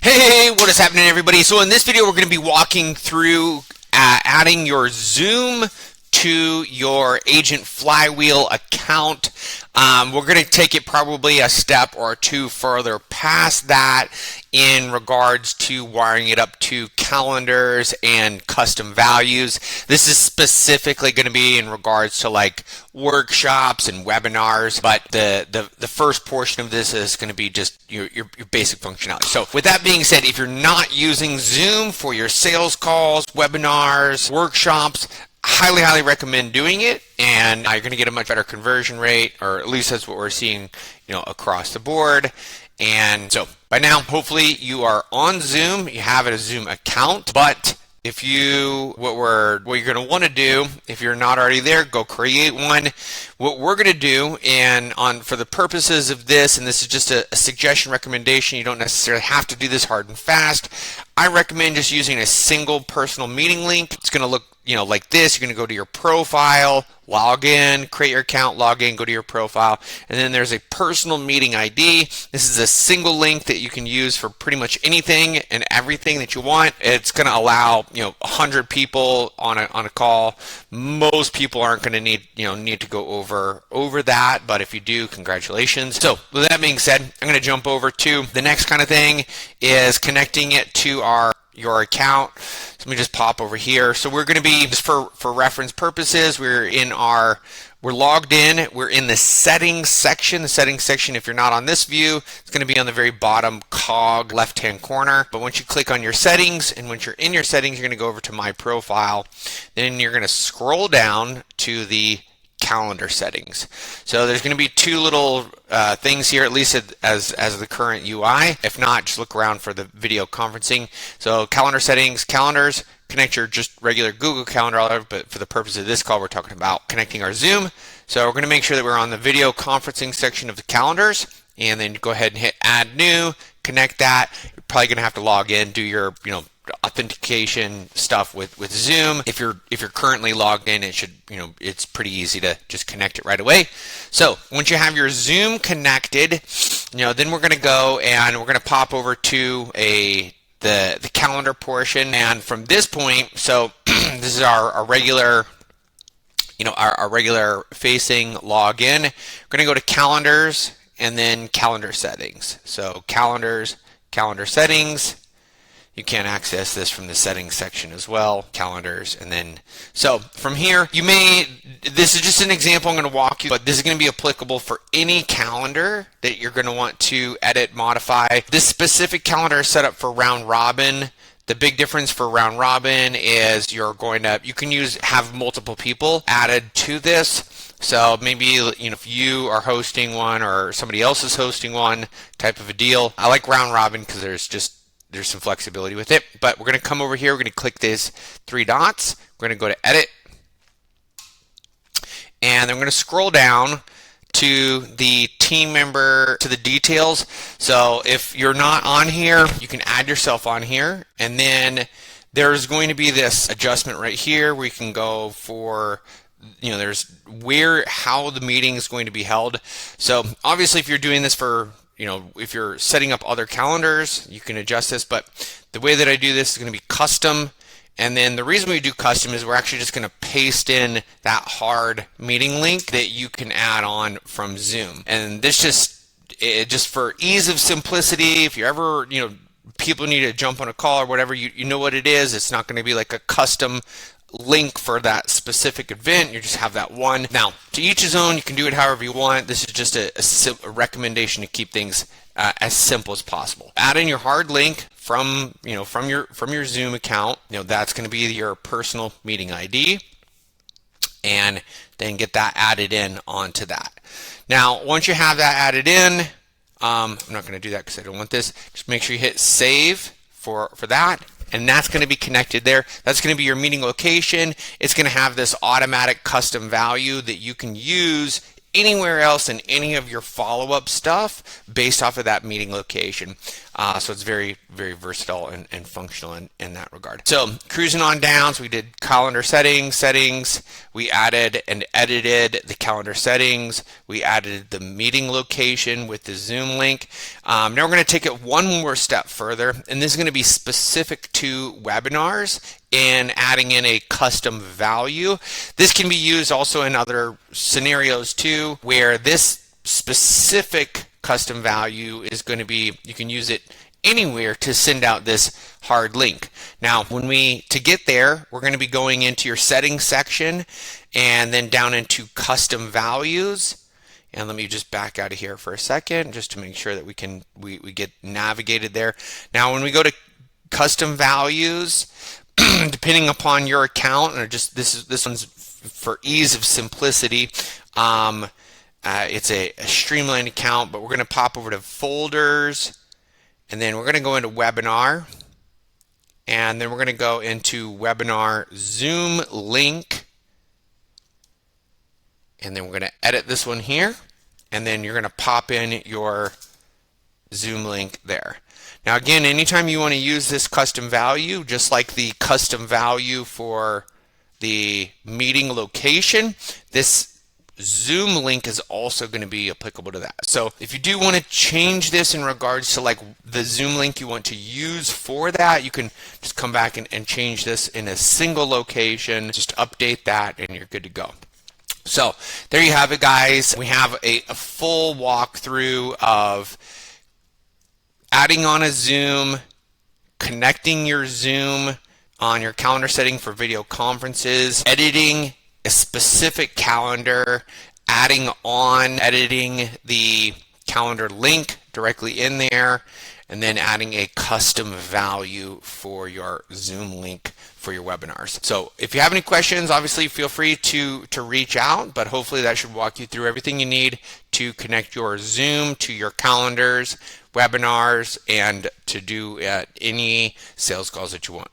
Hey, what is happening, everybody? So in this video, we're going to be walking through adding your Zoom to your Agent Flywheel account. We're going to take it probably a step or two further past that in regards to wiring it up to calendars and custom values. This is specifically going to be in regards to like workshops and webinars, but the first portion of this is going to be just your basic functionality. So with that being said, if you're not using Zoom for your sales calls, webinars, workshops, highly recommend doing it, and you're going to get a much better conversion rate, or at least that's what we're seeing, across the board. And so by now, hopefully you are on Zoom, you have a Zoom account, but if what you're going to want to do, if you're not already there, go create one. What we're going to do, for the purposes of this, and this is just a suggestion, recommendation, you don't necessarily have to do this hard and fast. I recommend just using a single personal meeting link. It's going to look like this. You're going to go to your profile, log in, create your account, log in, go to your profile, and then there's a personal meeting ID. This is a single link that you can use for pretty much anything and everything that you want. It's going to allow 100 people on a call. Most people aren't going to need to go over that, but if you do, congratulations. So with that being said, I'm going to jump over to the next kind of thing is connecting it to your account. So let me just pop over here. So we're going to be, just for reference purposes, we're logged in. We're in the settings section. The settings section, if you're not on this view, it's going to be on the very bottom cog left-hand corner. But once you click on your settings, and once you're in your settings, you're going to go over to My Profile. Then you're going to scroll down to the calendar settings. So there's going to be two little things here, at least as the current UI. If not, just look around for the video conferencing. So calendar settings, calendars, connect your just regular Google Calendar, but for the purpose of this call, we're talking about connecting our Zoom. So we're going to make sure that we're on the video conferencing section of the calendars, and then go ahead and hit Add New, connect that. You're probably going to have to log in, do your authentication stuff with Zoom. If you're currently logged in, it should it's pretty easy to just connect it right away. So once you have your Zoom connected, then we're going to go and we're going to pop over to the calendar portion, and from this point, so this is our regular our regular facing login. We're going to go to calendars and then calendar settings. So calendars, calendar settings. You can access this from the settings section as well, calendars, and then, so from here, this is just an example I'm going to walk you, but this is going to be applicable for any calendar that you're going to want to edit, modify. This specific calendar is set up for round robin. The big difference for round robin is you can have multiple people added to this. So maybe if you are hosting one or somebody else is hosting one type of a deal. I like round robin because there's some flexibility with it, but we're going to come over here. We're going to click these three dots. We're going to go to Edit, and then we're going to scroll down to the team member, to the details. So if you're not on here, you can add yourself on here, and then there's going to be this adjustment right here where you can go for there's how the meeting is going to be held. So obviously, if you're doing this for if you're setting up other calendars, you can adjust this, but the way that I do this is going to be custom. And then the reason we do custom is we're actually just going to paste in that hard meeting link that you can add on from Zoom. And this just for ease of simplicity, if you ever, people need to jump on a call or whatever, you know what it is. It's not going to be like a custom link for that specific event. You just have that one. Now, to each his own. You can do it however you want. This is just a recommendation to keep things as simple as possible. Add in your hard link from your Zoom account. That's going to be your personal meeting ID, and then get that added in onto that. Now, once you have that added in, I'm not going to do that because I don't want this. Just make sure you hit save for that. And that's going to be connected there. That's going to be your meeting location. It's going to have this automatic custom value that you can use anywhere else in any of your follow-up stuff based off of that meeting location. So it's very, very versatile and functional in that regard. So cruising on down, so we did calendar settings. We added and edited the calendar settings. We added the meeting location with the Zoom link. Now we're going to take it one more step further, and this is going to be specific to webinars and adding in a custom value. This can be used also in other scenarios too, where this specific custom value is going to be, you can use it anywhere to send out this hard link. Now, to get there, we're going to be going into your settings section and then down into custom values. And let me just back out of here for a second just to make sure that we get navigated there. Now, when we go to custom values, depending upon your account, or just this one's for ease of simplicity, it's a streamlined account, but we're going to pop over to folders, and then we're going to go into webinar, and then we're going to go into webinar Zoom link, and then we're going to edit this one here, and then you're going to pop in your Zoom link there. Now again, anytime you want to use this custom value, just like the custom value for the meeting location, this Zoom link is also going to be applicable to that. So if you do want to change this in regards to like the Zoom link you want to use for that, you can just come back and change this in a single location, just update that, and you're good to go. So there you have it, guys. We have a full walkthrough of adding on a Zoom, connecting your Zoom on your calendar setting for video conferences, editing a specific calendar, editing the calendar link directly in there, and then adding a custom value for your Zoom link for your webinars. So if you have any questions, obviously feel free to reach out, but hopefully that should walk you through everything you need to connect your Zoom to your calendars, webinars, and to do any sales calls that you want.